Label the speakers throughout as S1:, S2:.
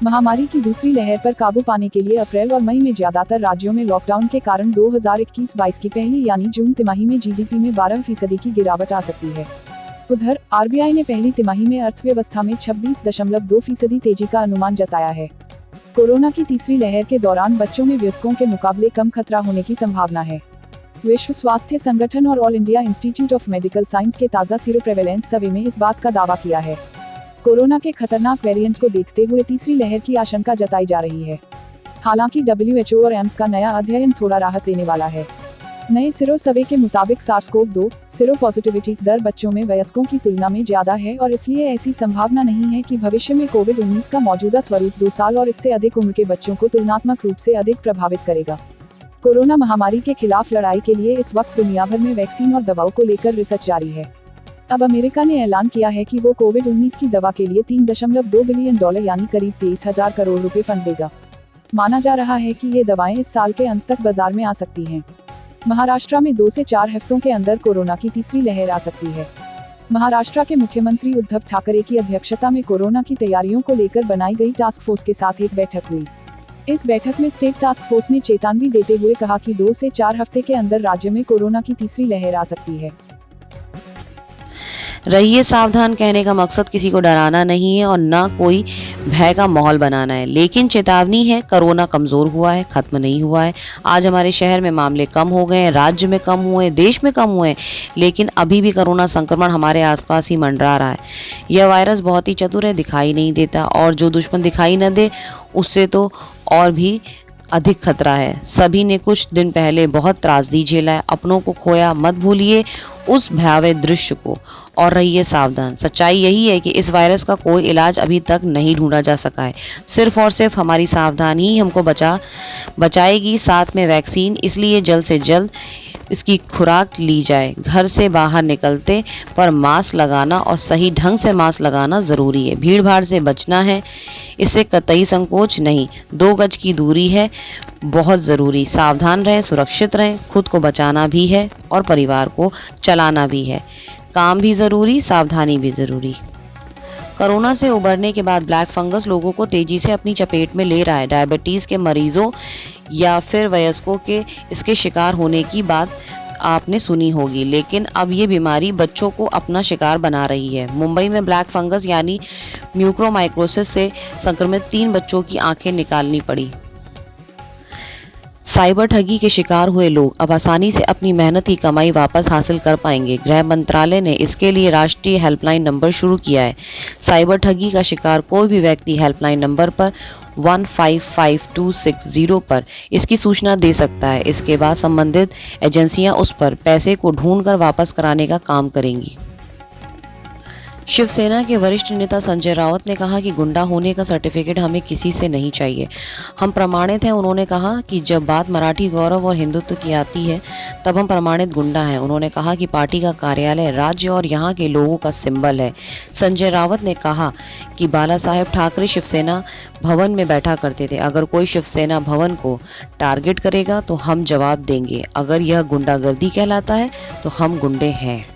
S1: महामारी की दूसरी लहर पर काबू पाने के लिए अप्रैल और मई में ज्यादातर राज्यों में लॉकडाउन के कारण 2021-22 की पहली यानी जून तिमाही में जीडीपी में 12% की गिरावट आ सकती है। उधर आरबीआई ने पहली तिमाही में अर्थव्यवस्था में 26.2% तेजी का अनुमान जताया है। कोरोना की तीसरी लहर के दौरान बच्चों में वयस्कों के मुकाबले कम खतरा होने की संभावना है। विश्व स्वास्थ्य संगठन और all India institute of medical science के ताज़ा सीरो प्रेवेलेंस सर्वे में इस बात का दावा किया है। कोरोना के खतरनाक वेरिएंट को देखते हुए तीसरी लहर की आशंका जताई जा रही है। हालांकि WHO और एम्स का नया अध्ययन थोड़ा राहत देने वाला है। नए सीरो सर्वे के मुताबिक SARS-CoV-2 सीरो पॉजिटिविटी दर बच्चों में वयस्कों की तुलना में ज्यादा है और इसलिए ऐसी संभावना नहीं है कि भविष्य में कोविड-19 का मौजूदा स्वरूप 2 साल और इससे अधिक उम्र के बच्चों को तुलनात्मक रूप से अधिक प्रभावित करेगा। कोरोना महामारी के खिलाफ लड़ाई के लिए इस वक्त दुनिया भर में वैक्सीन और दवाओं को लेकर रिसर्च जारी है। अब अमेरिका ने ऐलान किया है कि वो कोविड-19 की दवा के लिए $3.2 बिलियन यानी करीब 23,000 करोड़ रुपए फंड देगा। माना जा रहा है कि ये दवाएं इस साल के अंत तक बाजार में आ सकती हैं। महाराष्ट्र में 2 से 4 हफ्तों के अंदर कोरोना की तीसरी लहर आ सकती है। महाराष्ट्र के मुख्यमंत्री उद्धव ठाकरे की अध्यक्षता में कोरोना की तैयारियों को लेकर बनाई गई टास्क फोर्स के साथ एक बैठक हुई। इस बैठक में स्टेट टास्क फोर्स ने चेतावनी देते हुए कहा कि 2 से 4 हफ्ते के अंदर राज्य में कोरोना की तीसरी लहर आ सकती है।
S2: रहिए सावधान कहने का मकसद किसी को डराना नहीं है और ना कोई भय का माहौल बनाना है, लेकिन चेतावनी है कोरोना कमजोर हुआ है, खत्म नहीं हुआ है। आज हमारे शहर में मामले कम हो गए हैं, राज्य में कम हुए, देश में कम हुए, लेकिन अभी भी कोरोना संक्रमण हमारे आसपास ही मंडरा रहा है। यह वायरस बहुत ही चतुर है, दिखाई नहीं देता और जो दुश्मन दिखाई न दे उससे तो और भी अधिक खतरा है। सभी ने कुछ दिन पहले बहुत त्रासदी झेला है, अपनों को खोया, मत भूलिए उस भयावह दृश्य को और रहिए सावधान। सच्चाई यही है कि इस वायरस का कोई इलाज अभी तक नहीं ढूंढा जा सका है। सिर्फ और सिर्फ हमारी सावधानी ही हमको बचाएगी, साथ में वैक्सीन। इसलिए जल्द से जल्द इसकी खुराक ली जाए। घर से बाहर निकलते पर मास्क लगाना और सही ढंग से मास्क लगाना ज़रूरी है। भीड़ भाड़ से बचना है, इससे कतई संकोच नहीं। 2 गज की दूरी है बहुत ज़रूरी। सावधान रहें, सुरक्षित रहें, खुद को बचाना भी है और परिवार को चलाना भी है। काम भी ज़रूरी, सावधानी भी ज़रूरी। कोरोना से उबरने के बाद ब्लैक फंगस लोगों को तेजी से अपनी चपेट में ले रहा है। डायबिटीज़ के मरीजों या फिर वयस्कों के इसके शिकार होने की बात आपने सुनी होगी, लेकिन अब ये बीमारी बच्चों को अपना शिकार बना रही है। मुंबई में ब्लैक फंगस यानी म्यूकोरमाइकोसिस से संक्रमित 3 बच्चों की आंखें निकालनी पड़ी। साइबर ठगी के शिकार हुए लोग अब आसानी से अपनी मेहनती कमाई वापस हासिल कर पाएंगे। गृह मंत्रालय ने इसके लिए राष्ट्रीय हेल्पलाइन नंबर शुरू किया है। साइबर ठगी का शिकार कोई भी व्यक्ति हेल्पलाइन नंबर पर 155260 पर इसकी सूचना दे सकता है। इसके बाद संबंधित एजेंसियां उस पर पैसे को ढूंढकर वापस कराने का काम करेंगी। शिवसेना के वरिष्ठ नेता संजय राउत ने कहा कि गुंडा होने का सर्टिफिकेट हमें किसी से नहीं चाहिए, हम प्रमाणित हैं। उन्होंने कहा कि जब बात मराठी गौरव और हिंदुत्व की आती है तब हम प्रमाणित गुंडा हैं। उन्होंने कहा कि पार्टी का कार्यालय राज्य और यहाँ के लोगों का सिंबल है। संजय राउत ने कहा कि बाला साहेब ठाकरे शिवसेना भवन में बैठा करते थे। अगर कोई शिवसेना भवन को टारगेट करेगा तो हम जवाब देंगे। अगर यह गुंडागर्दी कहलाता है तो हम गुंडे हैं।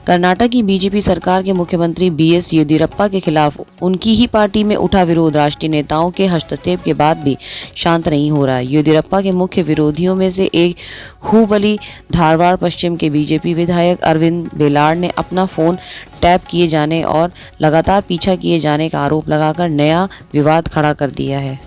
S2: कर्नाटक की बीजेपी सरकार के मुख्यमंत्री BS येदियुरप्पा के खिलाफ उनकी ही पार्टी में उठा विरोध राष्ट्रीय नेताओं के हस्तक्षेप के बाद भी शांत नहीं हो रहा है। येदियुरप्पा के मुख्य विरोधियों में से एक हुबली धारवाड़ पश्चिम के बीजेपी विधायक अरविंद बेलाड ने अपना फोन टैप किए जाने और लगातार पीछा किए जाने का आरोप लगाकर नया विवाद खड़ा कर दिया है।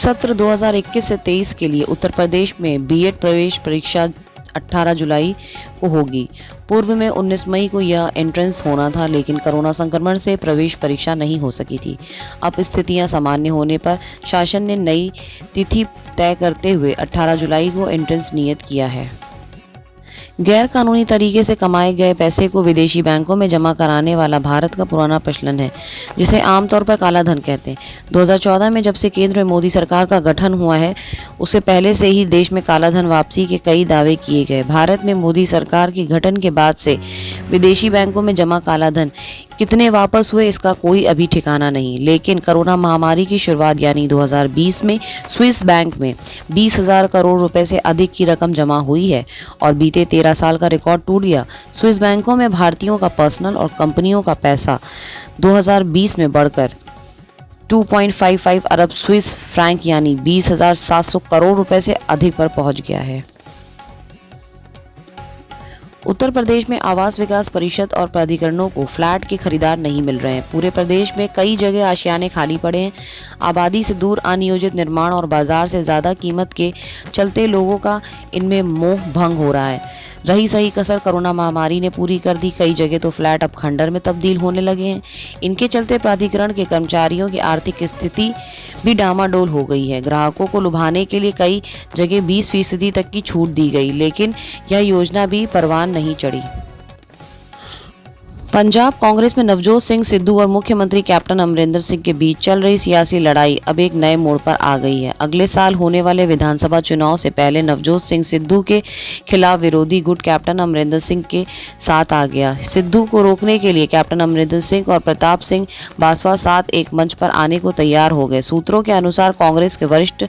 S2: सत्र 2021 से 23 के लिए उत्तर प्रदेश में B.Ed प्रवेश परीक्षा 18 जुलाई को होगी। पूर्व में 19 मई को यह एंट्रेंस होना था, लेकिन कोरोना संक्रमण से प्रवेश परीक्षा नहीं हो सकी थी। अब स्थितियां सामान्य होने पर शासन ने नई तिथि तय करते हुए 18 जुलाई को एंट्रेंस नियत किया है। गैर कानूनी तरीके से कमाए गए पैसे को विदेशी बैंकों में जमा कराने वाला भारत का पुराना प्रचलन है, जिसे आमतौर पर काला धन कहते हैं। 2014 में जब से केंद्र में मोदी सरकार का गठन हुआ है, उससे पहले से ही देश में काला धन वापसी के कई दावे किए गए। भारत में मोदी सरकार के गठन के बाद से विदेशी बैंकों में जमा काला धन कितने वापस हुए इसका कोई अभी ठिकाना नहीं, लेकिन कोरोना महामारी की शुरुआत यानी 2020 में स्विस बैंक में 20,000 करोड़ रुपए से अधिक की रकम जमा हुई है और बीते 13 साल का रिकॉर्ड टूट गया। स्विस बैंकों में भारतीयों का पर्सनल और कंपनियों का पैसा 2020 में बढ़कर 2.55 अरब स्विस फ्रैंक यानी 20,700 करोड़ रुपए से अधिक पर पहुंच गया है। उत्तर प्रदेश में आवास विकास परिषद और प्राधिकरणों को फ्लैट के खरीदार नहीं मिल रहे हैं। पूरे प्रदेश में कई जगह आशियाने खाली पड़े हैं। आबादी से दूर अनियोजित निर्माण और बाजार से ज़्यादा कीमत के चलते लोगों का इनमें मोह भंग हो रहा है। रही सही कसर कोरोना महामारी ने पूरी कर दी। कई जगह तो फ्लैट अब खंडर में तब्दील होने लगे हैं। इनके चलते प्राधिकरण के कर्मचारियों की आर्थिक स्थिति भी डामाडोल हो गई है। ग्राहकों को लुभाने के लिए कई जगह 20% तक की छूट दी गई, लेकिन यह योजना भी परवान नहीं चढ़ी। पंजाब कांग्रेस में नवजोत सिंह सिद्धू और मुख्यमंत्री कैप्टन अमरिंदर सिंह के बीच चल रही सियासी लड़ाई अब एक नए मोड़ पर आ गई है। अगले साल होने वाले विधानसभा चुनाव से पहले नवजोत सिंह सिद्धू के खिलाफ विरोधी गुट कैप्टन अमरिंदर सिंह के साथ आ गया। सिद्धू को रोकने के लिए कैप्टन अमरिंदर सिंह और प्रताप सिंह बासवा साथ एक मंच पर आने को तैयार हो गए। सूत्रों के अनुसार कांग्रेस के वरिष्ठ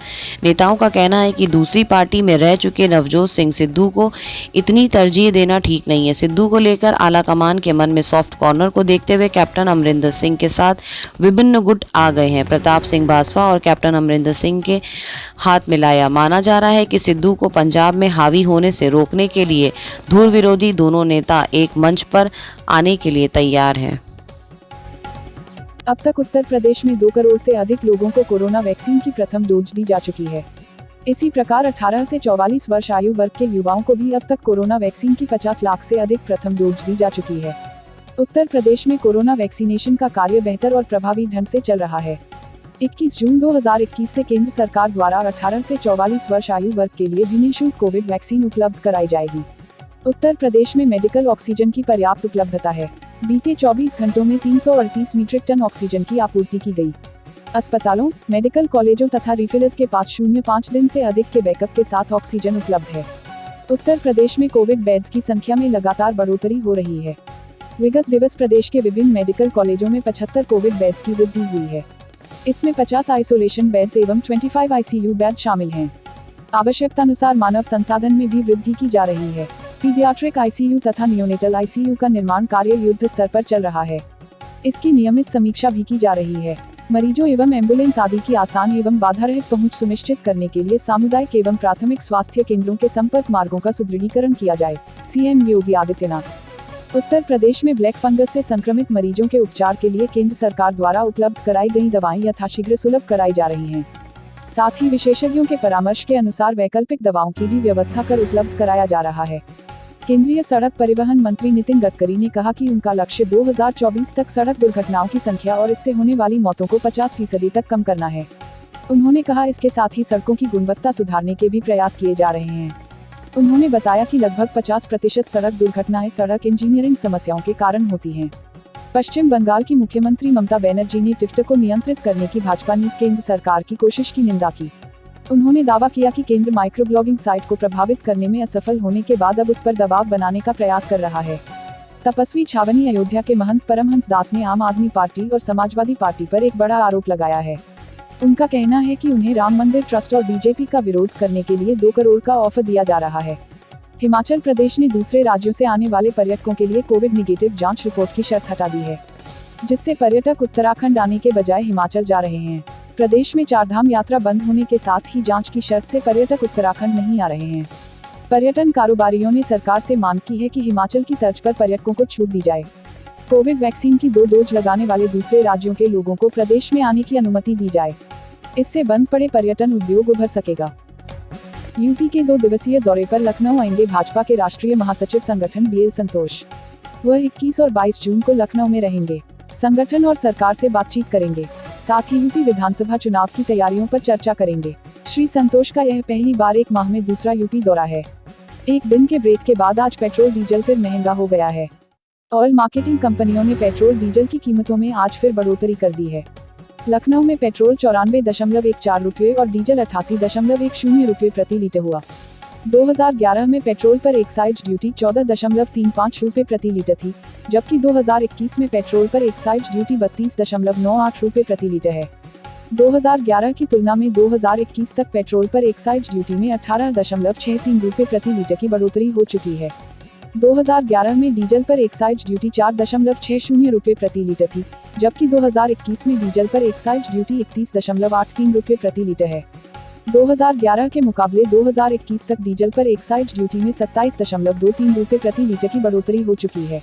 S2: नेताओं का कहना है कि दूसरी पार्टी में रह चुके नवजोत सिंह सिद्धू को इतनी तरजीह देना ठीक नहीं है। सिद्धू को लेकर आलाकमान के मन में सॉफ्ट कॉर्नर को देखते हुए कैप्टन अमरिंदर सिंह के साथ विभिन्न गुट आ गए हैं। प्रताप सिंह बासवा और कैप्टन अमरिंदर सिंह के हाथ मिलाया। माना जा रहा है कि सिद्धू को पंजाब में हावी होने से रोकने के लिए धुर विरोधी दोनों नेता एक मंच पर आने के लिए तैयार हैं।
S1: अब तक उत्तर प्रदेश में 2 करोड़ से अधिक लोगों को कोरोना वैक्सीन की प्रथम डोज दी जा चुकी है। इसी प्रकार 18 से 44 वर्ष आयु वर्ग के युवाओं को भी अब तक कोरोना वैक्सीन की 50 लाख से अधिक प्रथम डोज दी जा चुकी है। उत्तर प्रदेश में कोरोना वैक्सीनेशन का कार्य बेहतर और प्रभावी ढंग से चल रहा है। 21 जून 2021 से केंद्र सरकार द्वारा 18 से 44 वर्ष आयु वर्ग के लिए भी निःशुल्क कोविड वैक्सीन उपलब्ध कराई जाएगी। उत्तर प्रदेश में मेडिकल ऑक्सीजन की पर्याप्त उपलब्धता है। बीते 24 घंटों में 338 मीट्रिक टन ऑक्सीजन की आपूर्ति की गई। अस्पतालों, मेडिकल कॉलेजों तथा रिफिलर्स के पास 0.5 दिन से अधिक के बैकअप के साथ ऑक्सीजन उपलब्ध है। उत्तर प्रदेश में कोविड बेड्स की संख्या में लगातार बढ़ोतरी हो रही है। विगत दिवस प्रदेश के विभिन्न मेडिकल कॉलेजों में 75 कोविड बेड्स की वृद्धि हुई है। इसमें 50 आइसोलेशन बेड्स एवं 25 आईसीयू बेड शामिल हैं। आवश्यकतानुसार मानव संसाधन में भी वृद्धि की जा रही है। पीडियाट्रिक आईसीयू तथा नियोनेटल आईसीयू का निर्माण कार्य युद्ध स्तर पर चल रहा है। इसकी नियमित समीक्षा भी की जा रही है। मरीजों एवं एम्बुलेंस आदि की आसान एवं बाधारहित पहुंच सुनिश्चित करने के लिए सामुदायिक एवं प्राथमिक स्वास्थ्य केंद्रों के संपर्क मार्गों का सुदृढ़ीकरण किया जाए। सीएम योगी आदित्यनाथ। उत्तर प्रदेश में ब्लैक फंगस से संक्रमित मरीजों के उपचार के लिए केंद्र सरकार द्वारा उपलब्ध कराई गई दवाएं यथाशीघ्र सुलभ कराई जा रही हैं। साथ ही विशेषज्ञों के परामर्श के अनुसार वैकल्पिक दवाओं की भी व्यवस्था कर उपलब्ध कराया जा रहा है। केंद्रीय सड़क परिवहन मंत्री नितिन गडकरी ने कहा कि उनका लक्ष्य 2024 तक सड़क दुर्घटनाओं की संख्या और इससे होने वाली मौतों को 50% तक कम करना है। उन्होंने कहा इसके साथ ही सड़कों की गुणवत्ता सुधारने के भी प्रयास किए जा रहे हैं। उन्होंने बताया कि लगभग 50% सड़क दुर्घटनाएं सड़क इंजीनियरिंग समस्याओं के कारण होती हैं। पश्चिम बंगाल की मुख्यमंत्री ममता बनर्जी ने टिफ्ट को नियंत्रित करने की भाजपा नीति केंद्र सरकार की कोशिश की निंदा की। उन्होंने दावा किया कि केंद्र माइक्रोब्लॉगिंग साइट को प्रभावित करने में असफल होने के बाद अब उस पर दबाव बनाने का प्रयास कर रहा है। तपस्वी छावनी अयोध्या के महंत परमहंस दास ने आम आदमी पार्टी और समाजवादी पार्टी पर एक बड़ा आरोप लगाया है। उनका कहना है कि उन्हें राम मंदिर ट्रस्ट और बीजेपी का विरोध करने के लिए 2 करोड़ का ऑफर दिया जा रहा है। हिमाचल प्रदेश ने दूसरे राज्यों से आने वाले पर्यटकों के लिए कोविड निगेटिव जांच रिपोर्ट की शर्त हटा दी है, जिससे पर्यटक उत्तराखंड आने के बजाय हिमाचल जा रहे हैं। प्रदेश में 4 धाम यात्रा बंद होने के साथ ही जांच की शर्त से पर्यटक उत्तराखंड नहीं आ रहे हैं। पर्यटन कारोबारियों ने सरकार से मांग की है कि हिमाचल की तर्ज पर पर्यटकों को छूट दी जाए। कोविड वैक्सीन की 2 डोज लगाने वाले दूसरे राज्यों के लोगों को प्रदेश में आने की अनुमति दी जाए। इससे बंद पड़े पर्यटन उद्योग उभर सकेगा। यूपी के 2 दिवसीय दौरे पर लखनऊ आएंगे भाजपा के राष्ट्रीय महासचिव संगठन BL संतोष। वह 21 और 22 जून को लखनऊ में रहेंगे। संगठन और सरकार से बातचीत करेंगे। साथ ही यूपी विधानसभा चुनाव की तैयारियों पर चर्चा करेंगे। श्री संतोष का यह पहली बार एक माह में दूसरा यूपी दौरा है। एक दिन के ब्रेक के बाद आज पेट्रोल डीजल फिर महंगा हो गया है। ऑयल मार्केटिंग कंपनियों ने पेट्रोल डीजल की कीमतों में आज फिर बढ़ोतरी कर दी है। लखनऊ में पेट्रोल 94.14 रुपये और डीजल 88.10 रुपये प्रति लीटर हुआ। 2011 में पेट्रोल पर एक्साइज ड्यूटी 14.35 रुपये प्रति लीटर थी, जबकि 2021 में पेट्रोल पर एक्साइज ड्यूटी 32.98 रुपये प्रति लीटर है। 2011 की तुलना में 2021 तक पेट्रोल पर एक्साइज ड्यूटी में 18.63 रुपये प्रति लीटर की बढ़ोतरी हो चुकी है। 2011 में डीजल पर एक्साइज ड्यूटी 4.60 रुपये प्रति लीटर थी, जबकि 2021 में डीजल पर एक्साइज ड्यूटी 31.83 रुपये प्रति लीटर है। 2011 के मुकाबले 2021 तक डीजल पर एक्साइज ड्यूटी में 27.23 रुपये प्रति लीटर की बढ़ोतरी हो चुकी है।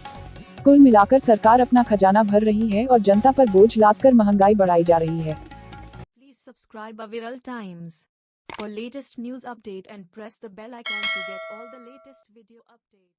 S1: कुल मिलाकर सरकार अपना खजाना भर रही है और जनता पर बोझ लादकर महंगाई बढ़ाई जा रही है।
S3: Please subscribe Aviral Times for latest news update and press the bell icon to get all the latest video updates.